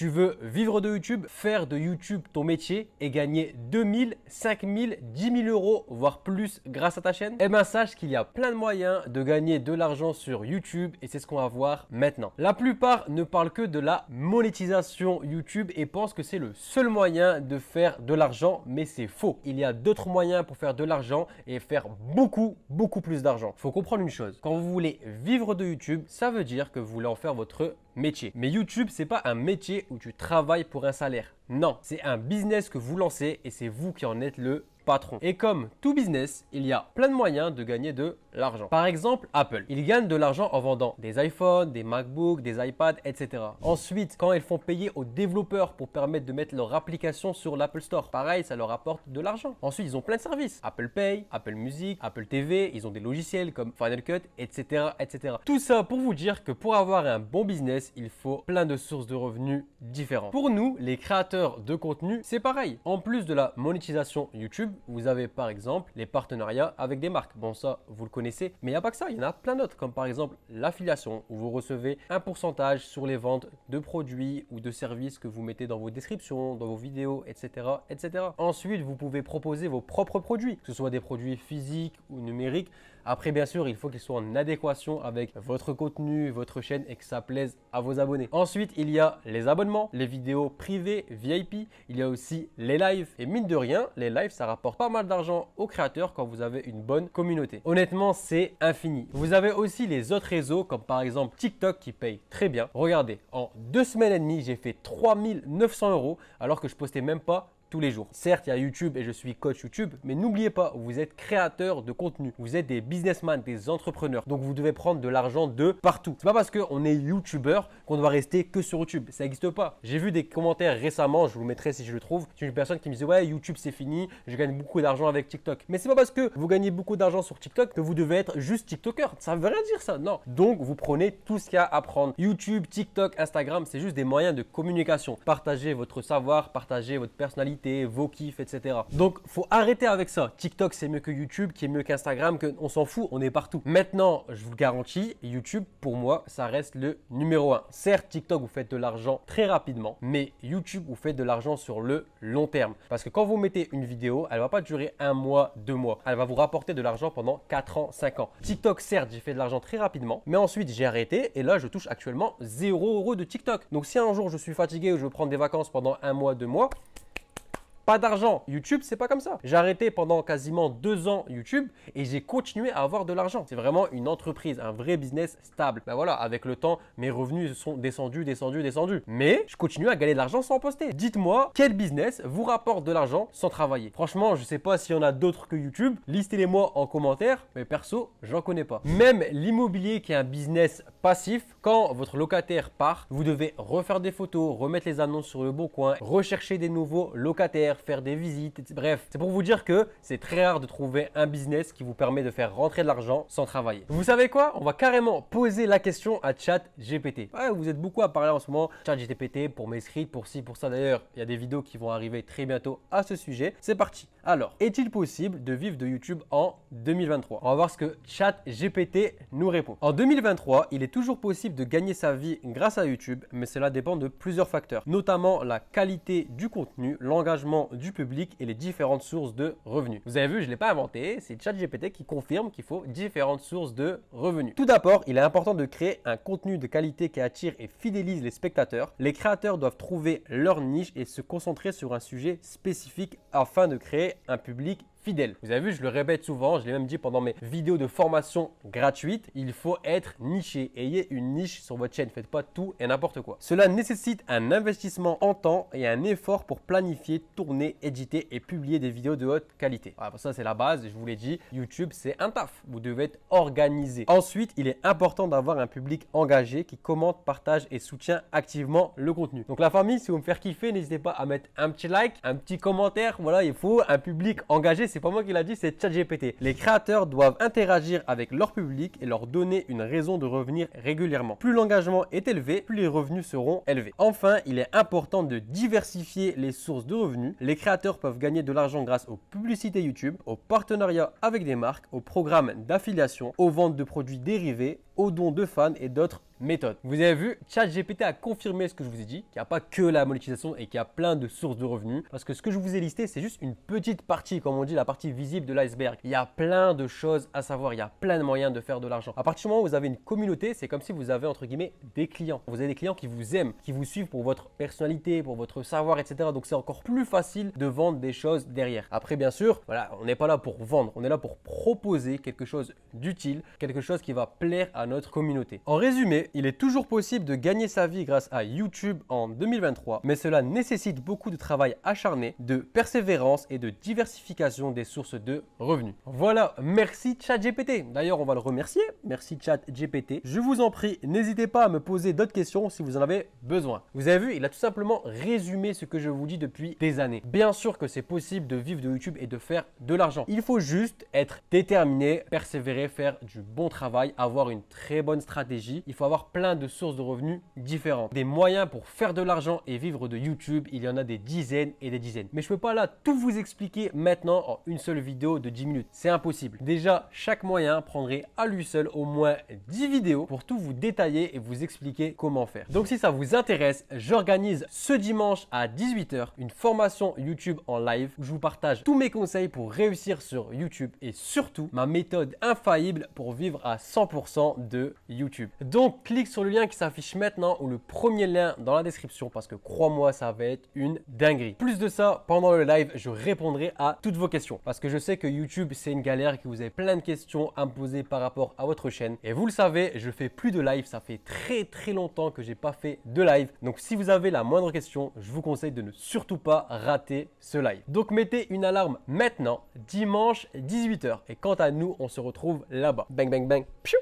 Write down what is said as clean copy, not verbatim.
Tu veux vivre de YouTube, faire de YouTube ton métier et gagner 2000, 5000, 10 000 euros, voire plus grâce à ta chaîne? Eh bien, sache qu'il y a plein de moyens de gagner de l'argent sur YouTube et c'est ce qu'on va voir maintenant. La plupart ne parlent que de la monétisation YouTube et pensent que c'est le seul moyen de faire de l'argent, mais c'est faux. Il y a d'autres moyens pour faire de l'argent et faire beaucoup plus d'argent. Il faut comprendre une chose. Quand vous voulez vivre de YouTube, ça veut dire que vous voulez en faire votre métier. Mais YouTube, c'est pas un métier où tu travailles pour un salaire. Non, c'est un business que vous lancez et c'est vous qui en êtes le patron. Et comme tout business, il y a plein de moyens de gagner de l'argent. Par exemple, Apple. Ils gagnent de l'argent en vendant des iPhones, des MacBooks, des iPads, etc. Ensuite, quand ils font payer aux développeurs pour permettre de mettre leur application sur l'Apple Store, pareil, ça leur apporte de l'argent. Ensuite, ils ont plein de services. Apple Pay, Apple Music, Apple TV, ils ont des logiciels comme Final Cut, etc., etc. Tout ça pour vous dire que pour avoir un bon business, il faut plein de sources de revenus différentes. Pour nous, les créateurs de contenu, c'est pareil. En plus de la monétisation YouTube, vous avez par exemple les partenariats avec des marques. Bon, ça, vous le connaissez, mais il n'y a pas que ça. Il y en a plein d'autres, comme par exemple l'affiliation, où vous recevez un pourcentage sur les ventes de produits ou de services que vous mettez dans vos descriptions, dans vos vidéos, etc., etc. Ensuite, vous pouvez proposer vos propres produits, que ce soit des produits physiques ou numériques. Après, bien sûr, il faut qu'ils soient en adéquation avec votre contenu, votre chaîne et que ça plaise à vos abonnés. Ensuite, il y a les abonnements, les vidéos privées, VIP. Il y a aussi les lives. Et mine de rien, les lives, ça rapporte pas mal d'argent aux créateurs quand vous avez une bonne communauté. Honnêtement, c'est infini. Vous avez aussi les autres réseaux comme par exemple TikTok qui paye très bien. Regardez, en 2 semaines et demie, j'ai fait 3900 euros alors que je postais même pas tous les jours. Certes, il y a YouTube et je suis coach YouTube, mais n'oubliez pas, vous êtes créateur de contenu. Vous êtes des businessmen, des entrepreneurs. Donc, vous devez prendre de l'argent de partout. C'est pas parce qu'on est YouTubeur qu'on doit rester que sur YouTube. Ça n'existe pas. J'ai vu des commentaires récemment, je vous mettrai si je le trouve. C'est une personne qui me disait ouais, YouTube c'est fini, je gagne beaucoup d'argent avec TikTok. Mais c'est pas parce que vous gagnez beaucoup d'argent sur TikTok que vous devez être juste TikToker. Ça veut rien dire ça, non. Donc, vous prenez tout ce qu'il y a à prendre. YouTube, TikTok, Instagram, c'est juste des moyens de communication. Partagez votre savoir, partagez votre personnalité, vos kiffs, etc. Donc, faut arrêter avec ça. TikTok, c'est mieux que YouTube, qui est mieux qu'Instagram, on s'en fout, on est partout. Maintenant, je vous le garantis, YouTube, pour moi, ça reste le numéro 1. Certes, TikTok, vous faites de l'argent très rapidement, mais YouTube, vous faites de l'argent sur le long terme. Parce que quand vous mettez une vidéo, elle ne va pas durer 1 mois, 2 mois. Elle va vous rapporter de l'argent pendant 4 ans, 5 ans. TikTok, certes, j'ai fait de l'argent très rapidement, mais ensuite, j'ai arrêté et là, je touche actuellement 0 € de TikTok. Donc, si un jour, je suis fatigué ou je veux prendre des vacances pendant 1 mois, 2 mois, pas d'argent. YouTube, c'est pas comme ça. J'ai arrêté pendant quasiment 2 ans YouTube et j'ai continué à avoir de l'argent. C'est vraiment une entreprise, un vrai business stable. Ben voilà, avec le temps, mes revenus sont descendus. Mais je continue à gagner de l'argent sans poster. Dites-moi, quel business vous rapporte de l'argent sans travailler? Franchement, je sais pas s'il y en a d'autres que YouTube. Listez-les-moi en commentaire. Mais perso, j'en connais pas. Même l'immobilier qui est un business passif, quand votre locataire part, vous devez refaire des photos, remettre les annonces sur le bon coin, rechercher des nouveaux locataires, faire des visites, bref. C'est pour vous dire que c'est très rare de trouver un business qui vous permet de faire rentrer de l'argent sans travailler. Vous savez quoi? On va carrément poser la question à ChatGPT. Ouais, vous êtes beaucoup à parler en ce moment. ChatGPT pour mes scripts, pour ci, pour ça. D'ailleurs, il y a des vidéos qui vont arriver très bientôt à ce sujet. C'est parti. Alors, est-il possible de vivre de YouTube en 2023? On va voir ce que ChatGPT nous répond. En 2023, il est toujours possible de gagner sa vie grâce à YouTube, mais cela dépend de plusieurs facteurs, notamment la qualité du contenu, l'engagement du public et les différentes sources de revenus. Vous avez vu, je ne l'ai pas inventé, c'est ChatGPT qui confirme qu'il faut différentes sources de revenus. Tout d'abord, il est important de créer un contenu de qualité qui attire et fidélise les spectateurs. Les créateurs doivent trouver leur niche et se concentrer sur un sujet spécifique afin de créer un public fidèle. Vous avez vu, je le répète souvent, je l'ai même dit pendant mes vidéos de formation gratuite, il faut être niché. Ayez une niche sur votre chaîne, faites pas tout et n'importe quoi. Cela nécessite un investissement en temps et un effort pour planifier, tourner, éditer et publier des vidéos de haute qualité. Voilà, ça c'est la base, je vous l'ai dit, YouTube c'est un taf, vous devez être organisé. Ensuite, il est important d'avoir un public engagé qui commente, partage et soutient activement le contenu. Donc la famille, si vous me faire kiffer, n'hésitez pas à mettre un petit like, un petit commentaire, voilà, il faut un public engagé. C'est pas moi qui l'a dit, c'est ChatGPT. Les créateurs doivent interagir avec leur public et leur donner une raison de revenir régulièrement. Plus l'engagement est élevé, plus les revenus seront élevés. Enfin, il est important de diversifier les sources de revenus. Les créateurs peuvent gagner de l'argent grâce aux publicités YouTube, aux partenariats avec des marques, aux programmes d'affiliation, aux ventes de produits dérivés, aux dons de fans et d'autres méthode. Vous avez vu, ChatGPT a confirmé ce que je vous ai dit, qu'il n'y a pas que la monétisation et qu'il y a plein de sources de revenus. Parce que ce que je vous ai listé, c'est juste une petite partie, comme on dit, la partie visible de l'iceberg. Il y a plein de choses à savoir, il y a plein de moyens de faire de l'argent. À partir du moment où vous avez une communauté, c'est comme si vous avez entre guillemets des clients. Vous avez des clients qui vous aiment, qui vous suivent pour votre personnalité, pour votre savoir, etc. Donc c'est encore plus facile de vendre des choses derrière. Après, bien sûr, voilà, on n'est pas là pour vendre, on est là pour proposer quelque chose d'utile, quelque chose qui va plaire à notre communauté. En résumé, il est toujours possible de gagner sa vie grâce à YouTube en 2023, mais cela nécessite beaucoup de travail acharné, de persévérance et de diversification des sources de revenus. Voilà, merci ChatGPT. D'ailleurs, on va le remercier. Merci ChatGPT. Je vous en prie, n'hésitez pas à me poser d'autres questions si vous en avez besoin. Vous avez vu, il a tout simplement résumé ce que je vous dis depuis des années. Bien sûr que c'est possible de vivre de YouTube et de faire de l'argent. Il faut juste être déterminé, persévérer, faire du bon travail, avoir une très bonne stratégie. Il faut avoir plein de sources de revenus différentes. Des moyens pour faire de l'argent et vivre de YouTube, il y en a des dizaines et des dizaines. Mais je ne peux pas là tout vous expliquer maintenant en une seule vidéo de 10 minutes. C'est impossible. Déjà, chaque moyen prendrait à lui seul au moins 10 vidéos pour tout vous détailler et vous expliquer comment faire. Donc si ça vous intéresse, j'organise ce dimanche à 18 h une formation YouTube en live où je vous partage tous mes conseils pour réussir sur YouTube et surtout ma méthode infaillible pour vivre à 100% de YouTube. Donc clique sur le lien qui s'affiche maintenant ou le premier lien dans la description parce que crois-moi, ça va être une dinguerie. Plus de ça, pendant le live, je répondrai à toutes vos questions parce que je sais que YouTube, c'est une galère et que vous avez plein de questions à me poser par rapport à votre chaîne. Et vous le savez, je fais plus de live. Ça fait très longtemps que j'ai pas fait de live. Donc si vous avez la moindre question, je vous conseille de ne surtout pas rater ce live. Donc mettez une alarme maintenant, dimanche 18 h. Et quant à nous, on se retrouve là-bas. Bang, bang, bang. Piou.